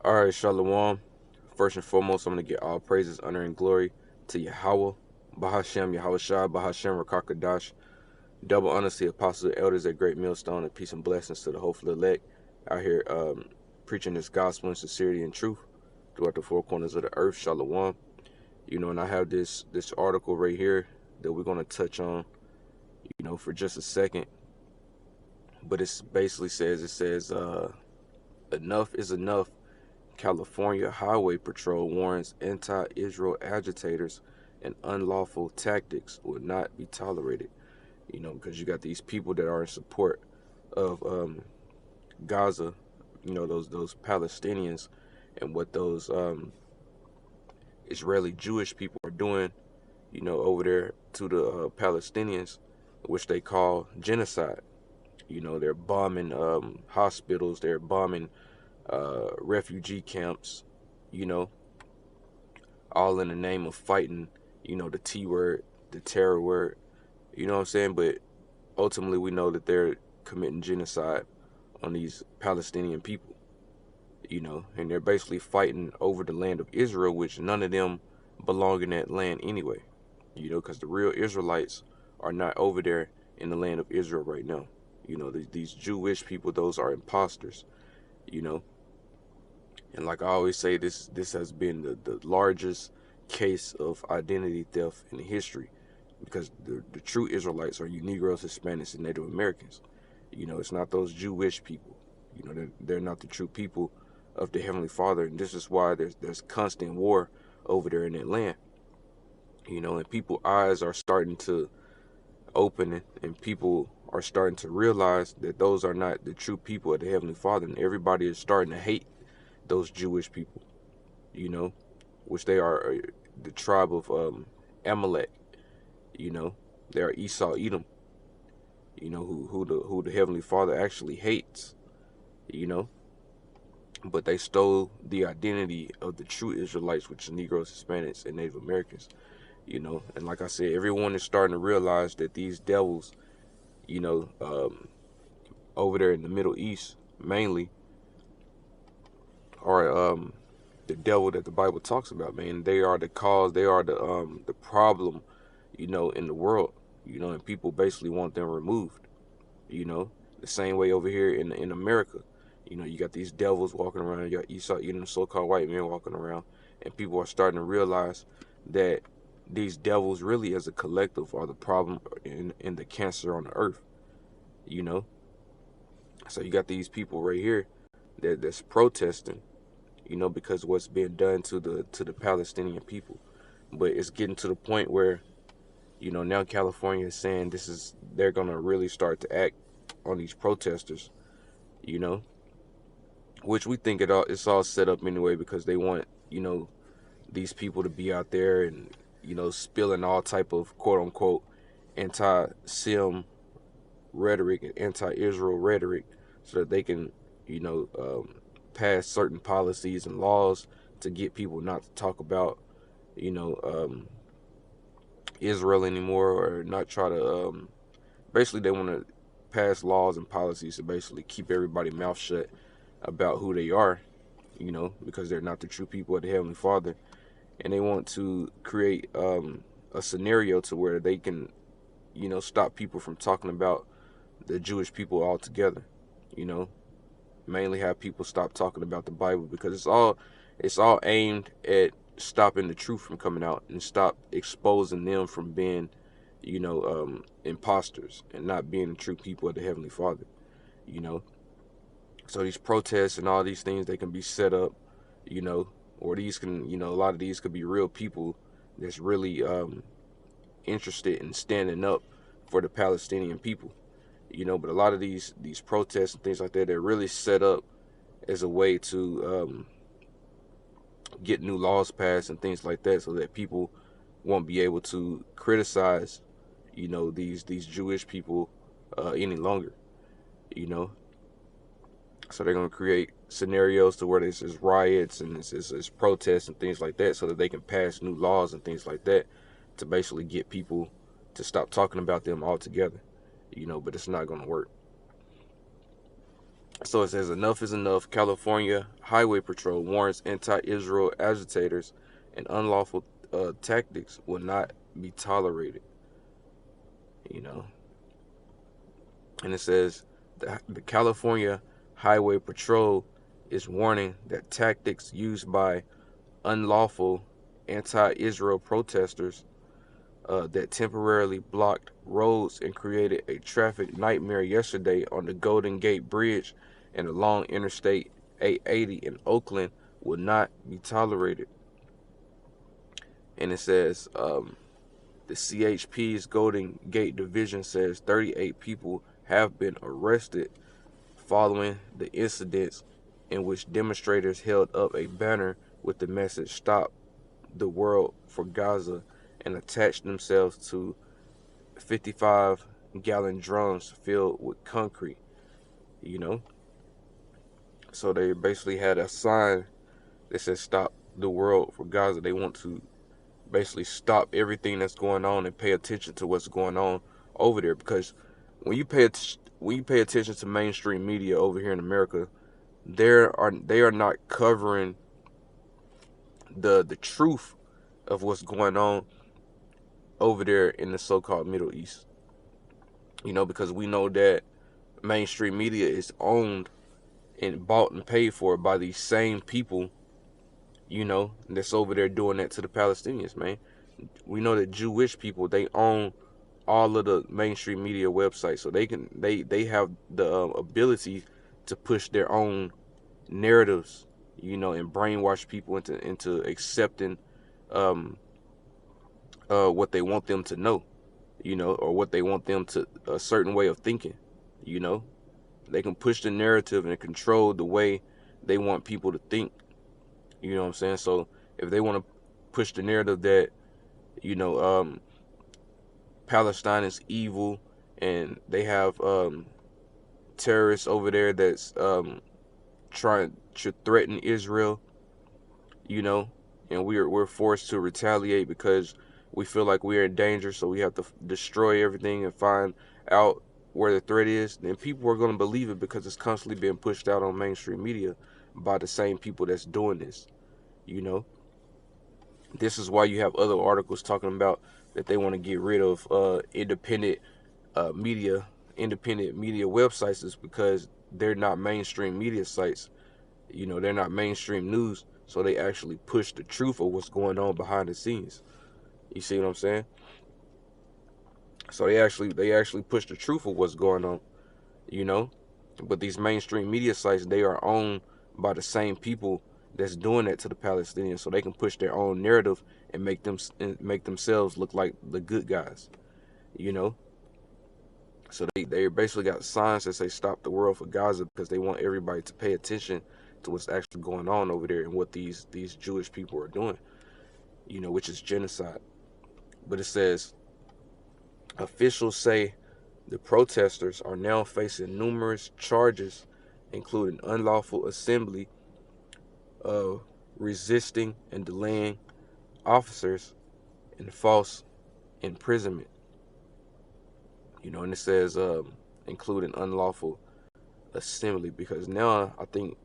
All right, Shalom. First and foremost, I'm going to get all praises, honor, and glory to Yahweh, Bahashem, Yahweh Shai, Bahashem, Rakakadash. Double honor to the apostles and elders at Great Millstone, and peace and blessings to the hopeful elect out here preaching this gospel in sincerity and truth throughout the four corners of the earth. Shalom. And I have this article right here that we're going to touch on, for just a second. But it basically says, enough is enough. California Highway Patrol warns anti-Israel agitators and unlawful tactics will not be tolerated. Because you got these people that are in support of Gaza, those Palestinians, and what those Israeli Jewish people are doing, over there to the Palestinians, which they call genocide. They're bombing hospitals, they're bombing refugee camps, you know, all in the name of fighting, the T word, the terror word, you know what I'm saying? But ultimately, we know that they're committing genocide on these Palestinian people, and they're basically fighting over the land of Israel, which none of them belong in that land anyway, because the real Israelites are not over there in the land of Israel right now. These Jewish people, those are imposters, you know. And like I always say, this has been the largest case of identity theft in history, because the true Israelites are you Negroes, Hispanics, and Native Americans. It's not those Jewish people. They're not the true people of the Heavenly Father, and this is why there's constant war over there in that land. And people's eyes are starting to open, and people are starting to realize that those are not the true people of the Heavenly Father, and everybody is starting to hate those Jewish people, which they are the tribe of Amalek. They are Esau, Edom. Who the Heavenly Father actually hates. But they stole the identity of the true Israelites, which are Negroes, Hispanics, and Native Americans. And like I said, everyone is starting to realize that these devils, you know, um, over there in the Middle East, mainly, are the devil that the Bible talks about, man. They are the cause, they are the problem, in the world, and people basically want them removed, you know. The same way over here in America. You got these devils walking around, you got Esau eating so-called white men walking around, and people are starting to realize that these devils really as a collective are the problem in the cancer on the earth, you know. So you got these people right here that's protesting, because of what's being done to the Palestinian people. But it's getting to the point where, now California is saying they're gonna really start to act on these protesters, you know, which we think it's all set up anyway, because they want, these people to be out there and, spilling all type of quote unquote anti-Sim rhetoric and anti-Israel rhetoric, so that they can, you know, um, pass certain policies and laws to get people not to talk about, you know, um, Israel anymore, or not try to. Basically, they want to pass laws and policies to basically keep everybody mouth shut about who they are, because they're not the true people of the Heavenly Father, and they want to create a scenario to where they can, stop people from talking about the Jewish people altogether. You know, mainly have people stop talking about the Bible, because it's all aimed at stopping the truth from coming out and stop exposing them from being, imposters and not being the true people of the Heavenly Father. You know, so these protests and all these things, they can be set up, you know, or these can, a lot of these could be real people that's really interested in standing up for the Palestinian people. But a lot of these protests and things like that, they're really set up as a way to get new laws passed and things like that, so that people won't be able to criticize, these Jewish people any longer. You know, so they're gonna create scenarios to where there's riots and it's protests and things like that, so that they can pass new laws and things like that to basically get people to stop talking about them altogether. But it's not gonna work. So it says, enough is enough. California Highway Patrol warns anti-Israel agitators and unlawful tactics will not be tolerated. You know, and it says the California Highway Patrol is warning that tactics used by unlawful anti-Israel protesters that temporarily blocked roads and created a traffic nightmare yesterday on the Golden Gate Bridge and along Interstate 880 in Oakland will not be tolerated. And it says the CHP's Golden Gate Division says 38 people have been arrested following the incidents in which demonstrators held up a banner with the message "Stop the World for Gaza" and attached themselves to 55-gallon drums filled with concrete, you know. So they basically had a sign that says "Stop the World for Gaza." They want to basically stop everything that's going on and pay attention to what's going on over there, because when you pay attention to mainstream media over here in America, they are not covering the truth of what's going on over there in the so-called Middle East. You know, because we know that mainstream media is owned and bought and paid for by these same people, you know, that's over there doing that to the Palestinians, man. We know that Jewish people, they own all of the mainstream media websites, so they have the ability to push their own narratives, you know, and brainwash people into accepting um what they want them to know, you know, or what they want them to, a certain way of thinking, you know. They can push the narrative and control the way they want people to think. You know what I'm saying? So if they want to push the narrative that, you know, Palestine is evil and they have terrorists over there that's trying to threaten Israel, you know, and we're forced to retaliate because we feel like we're in danger, so we have to destroy everything and find out where the threat is, then people are going to believe it because it's constantly being pushed out on mainstream media by the same people that's doing this, you know. This is why you have other articles talking about that they want to get rid of media, independent media websites, is because they're not mainstream media sites. You know, they're not mainstream news, so they actually push the truth of what's going on behind the scenes. You see what I'm saying? So they actually push the truth of what's going on, you know. But these mainstream media sites, they are owned by the same people that's doing that to the Palestinians, so they can push their own narrative and make themselves look like the good guys, you know. So they basically got signs that say "Stop the World for Gaza" because they want everybody to pay attention to what's actually going on over there and what these Jewish people are doing, you know, which is genocide. But it says officials say the protesters are now facing numerous charges, including unlawful assembly, uh, resisting and delaying officers, and false imprisonment. You know, and it says including unlawful assembly, because now I think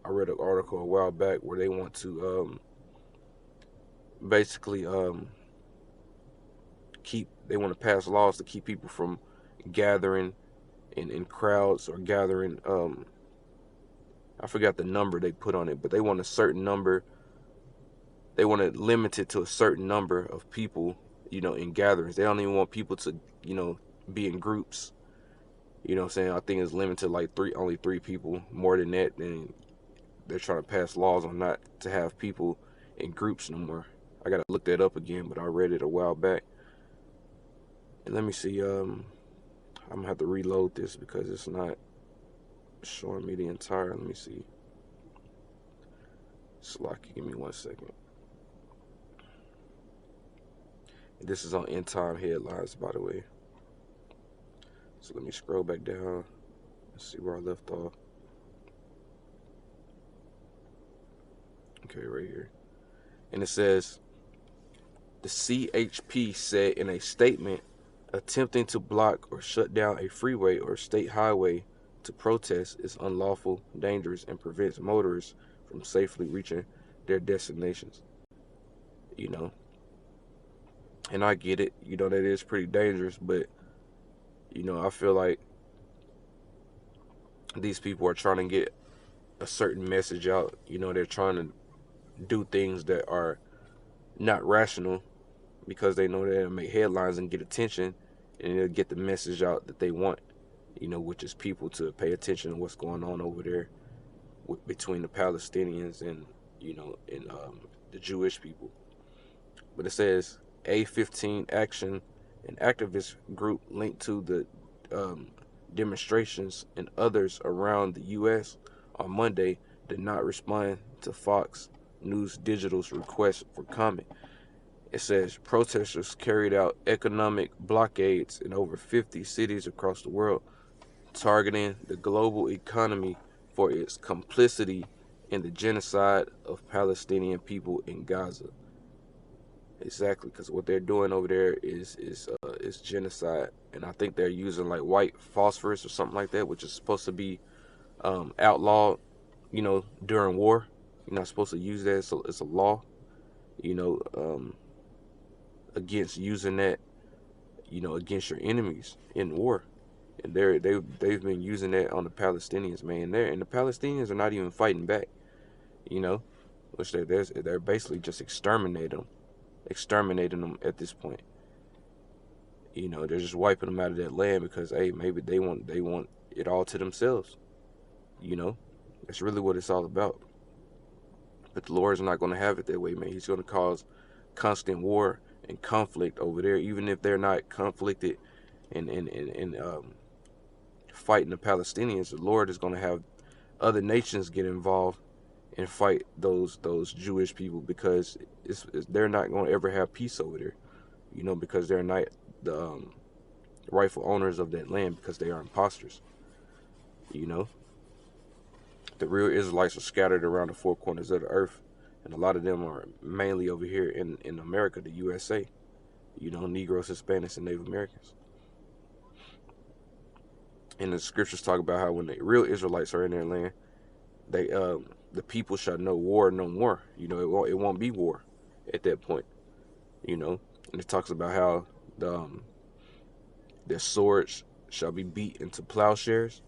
I read an article a while back where they want to basically they want to pass laws to keep people from gathering in crowds or gathering I forgot the number they put on it, but they want a certain number. They want to limit it to a certain number of people, you know, in gatherings. They don't even want people to, you know, be in groups. You know what I'm saying? I think it's limited to like only three people. More than that, then they're trying to pass laws on not to have people in groups no more. I gotta look that up again, but I read it a while back. And let me see. I'm gonna have to reload this because it's not showing me the entire. Let me see. Slocky, give me 1 second. This is on End Time Headlines, by the way. So let me scroll back down and see where I left off. Okay, right here. And it says, the CHP said in a statement, attempting to block or shut down a freeway or state highway to protest is unlawful, dangerous, and prevents motorists from safely reaching their destinations. You know, and I get it. You know, that is pretty dangerous, but I feel like these people are trying to get a certain message out. They're trying to do things that are not rational because they know they'll make headlines and get attention, and they'll get the message out that they want, which is people to pay attention to what's going on over there between the Palestinians and, the Jewish people. But it says A15 Action, an activist group linked to the demonstrations and others around the U.S. on Monday, did not respond to Fox News Digital's request for comment. It says protesters carried out economic blockades in over 50 cities across the world, targeting the global economy for its complicity in the genocide of Palestinian people in Gaza. Exactly, because what they're doing over there is genocide, and I think they're using like white phosphorus or something like that, which is supposed to be outlawed, during war. You're not supposed to use that. So it's a law, you know, um, against using that, against your enemies in war. And they've been using that on the Palestinians, man. And the Palestinians are not even fighting back, you know, which they're basically just exterminating them at this point. They're just wiping them out of that land because, hey, maybe they want it all to themselves. That's really what it's all about. But the Lord's not going to have it that way, man. He's going to cause constant war and conflict over there, even if they're not conflicted and fighting the Palestinians. The Lord is going to have other nations get involved and fight those Jewish people because they're not going to ever have peace over there, because they're not the rightful owners of that land because they are imposters. The real Israelites are scattered around the four corners of the earth, and a lot of them are mainly over here in America, the USA. Negroes, Hispanics, and Native Americans. And the scriptures talk about how when the real Israelites are in their land, they the people shall know war no more. It won't be war at that point. And it talks about how their swords shall be beat into plowshares.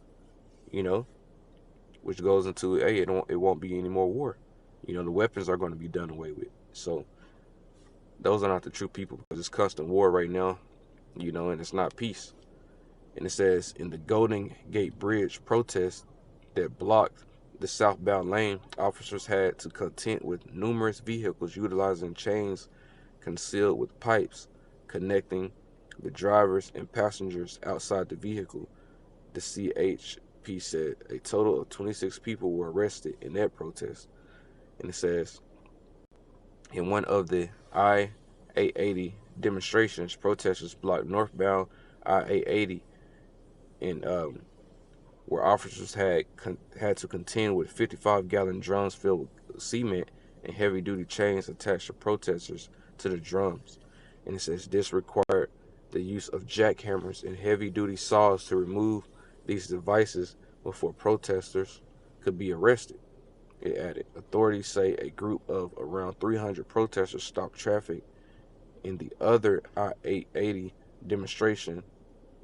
Which goes into, hey, it won't be any more war. The weapons are going to be done away with. So those are not the true people because it's constant war right now. And it's not peace. And it says in the Golden Gate Bridge protest that blocked the southbound lane, officers had to contend with numerous vehicles utilizing chains concealed with pipes connecting the drivers and passengers outside the vehicle. The CHP said a total of 26 people were arrested in that protest. And it says in one of the I-880 demonstrations, protesters blocked northbound I-880 and where officers had to contend with 55-gallon drums filled with cement and heavy-duty chains attached to protesters to the drums. And it says this required the use of jackhammers and heavy-duty saws to remove these devices before protesters could be arrested. It added, authorities say a group of around 300 protesters stopped traffic in the other I-880 demonstration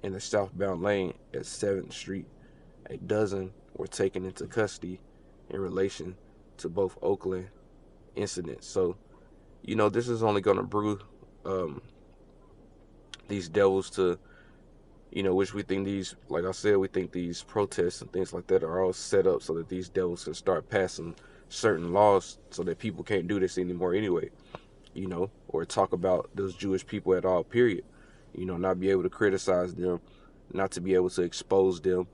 in the southbound lane at 7th Street. A dozen were taken into custody in relation to both Oakland incidents. So, this is only going to brew these devils to, which we think these, like I said, we think these protests and things like that are all set up so that these devils can start passing certain laws so that people can't do this anymore anyway, or talk about those Jewish people at all, period. Not be able to criticize them, not to be able to expose them,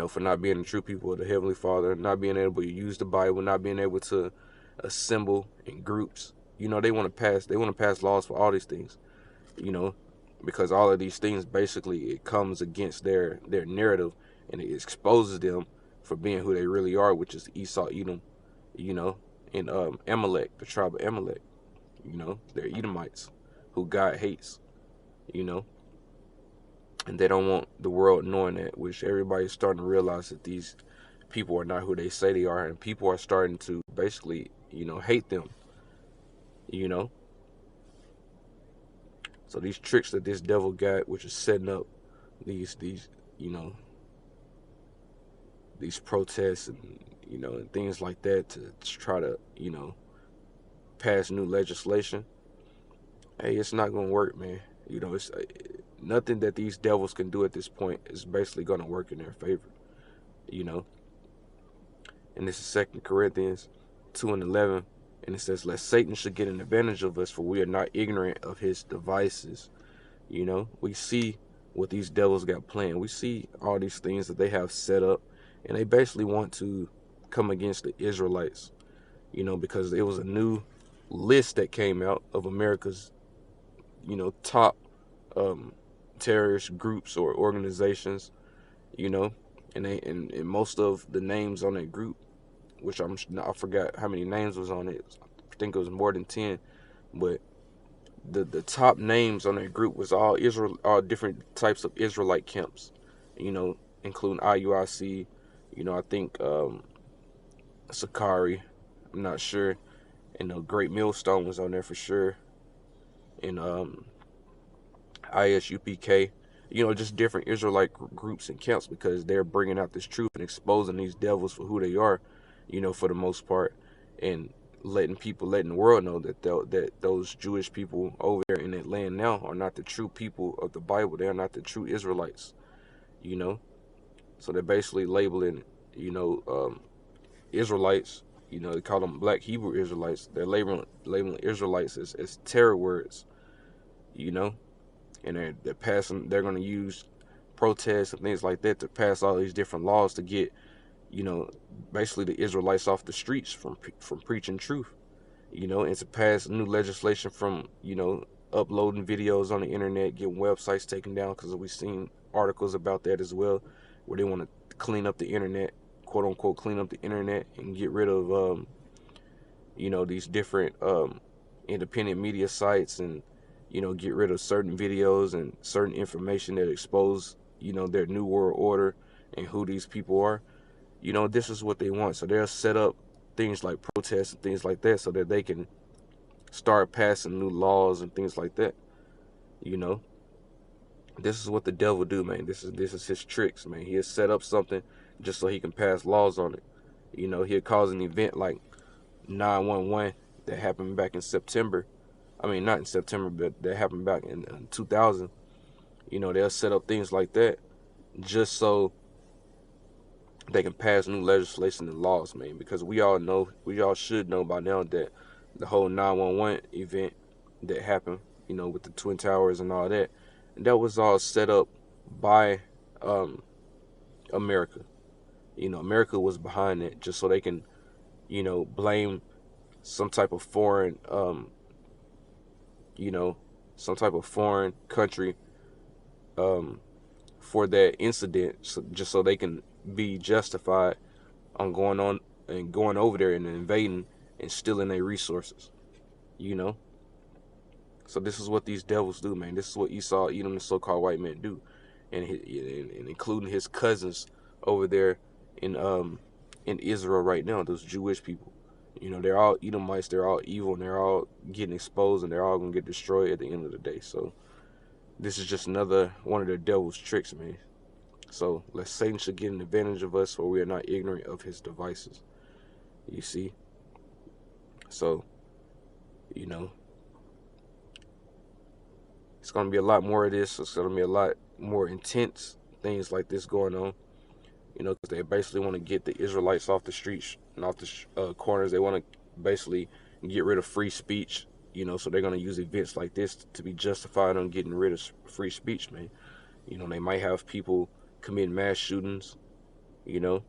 for not being the true people of the Heavenly Father, not being able to use the Bible, not being able to assemble in groups. They want to pass laws for all these things, because all of these things basically it comes against their narrative and it exposes them for being who they really are, which is Esau, Edom, and Amalek, the tribe of Amalek. They're Edomites who God hates, And they don't want the world knowing that, which everybody's starting to realize that these people are not who they say they are, and people are starting to basically, hate them, you know. So these tricks that this devil got, which is setting up these you know these protests and and things like that to try to pass new legislation. Hey, it's not gonna work, man. It's nothing that these devils can do at this point is basically gonna work in their favor. You know, and this is 2 Corinthians 2:11, and it says, "Lest Satan should get an advantage of us, for we are not ignorant of his devices." We see what these devils got planned. We see all these things that they have set up, and they basically want to come against the Israelites. Because it was a new list that came out of America's, top terrorist groups or organizations. You know, and most of the names on that group, which I forgot how many names was on it. I think it was more than 10, but the top names on that group was all different types of Israelite camps, including IUIC, I think Sakari, I'm not sure, and Great Millstone was on there for sure, and ISUPK, just different Israelite groups and camps, because they're bringing out this truth and exposing these devils for who they are, for the most part, and letting the world know that those Jewish people over there in that land now are not the true people of the Bible. They are not the true Israelites, you know. So they're basically labeling, Israelites. They call them Black Hebrew Israelites. They're labeling Israelites as terror words, you know, and they're passing. They're going to use protests and things like that to pass all these different laws to get, basically the Israelites off the streets from preaching truth. And to pass new legislation from, uploading videos on the internet, getting websites taken down, because we've seen articles about that as well, where they want to clean up the internet, quote unquote, clean up the internet and get rid of, these different independent media sites, and, get rid of certain videos and certain information that expose, their new world order and who these people are. This is what they want. So they'll set up things like protests and things like that so that they can start passing new laws and things like that. You know, this is what the devil do, man. This is his tricks, man. He'll set up something just so he can pass laws on it. He'll cause an event like 911 that happened back in September. I mean, not in September, but that happened back in 2000. They'll set up things like that just so they can pass new legislation and laws, man. Because we all should know by now that the whole 911 event that happened, with the Twin Towers and all that, that was all set up by America. America was behind it just so they can, blame some type of foreign, you know, some type of foreign country for that incident, just so they can be justified on and going over there and invading and stealing their resources. You know, so this is what these devils do, man. This is what Esau, Edom, the so-called white men do, and including his cousins over there in Israel right now. Those Jewish people, they're all Edomites. They're all evil, and they're all getting exposed, and they're all gonna get destroyed at the end of the day. So this is just another one of the devil's tricks, man. So lest Satan should get an advantage of us, for we are not ignorant of his devices. You see? So, you know, it's going to be a lot more of this. It's going to be a lot more intense things like this going on. Because they basically want to get the Israelites off the streets and off the corners. They want to basically get rid of free speech. So they're going to use events like this to be justified on getting rid of free speech, man. They might have people commit mass shootings, and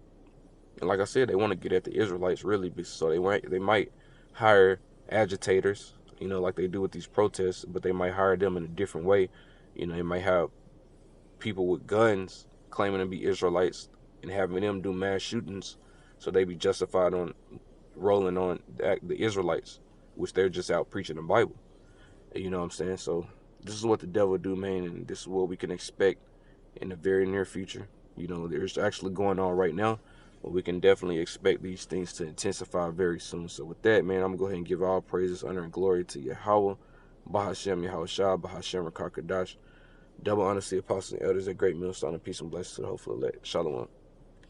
like I said, they want to get at the Israelites, really, so they might hire agitators, like they do with these protests, but they might hire them in a different way. They might have people with guns claiming to be Israelites and having them do mass shootings, so they be justified on rolling on the Israelites, which they're just out preaching the Bible. You know what I'm saying? So this is what the devil do, man, and this is what we can expect in the very near future. You know, there's actually going on right now, but we can definitely expect these things to intensify very soon. So with that, man, I'm gonna go ahead and give all praises, honor, and glory to Yahweh, Bahashem, Yahushua, Bahashem, Rakakadash. Double honor to the apostles and elders, a great millstone, and peace and blessings to the hopeful elect. Shalom.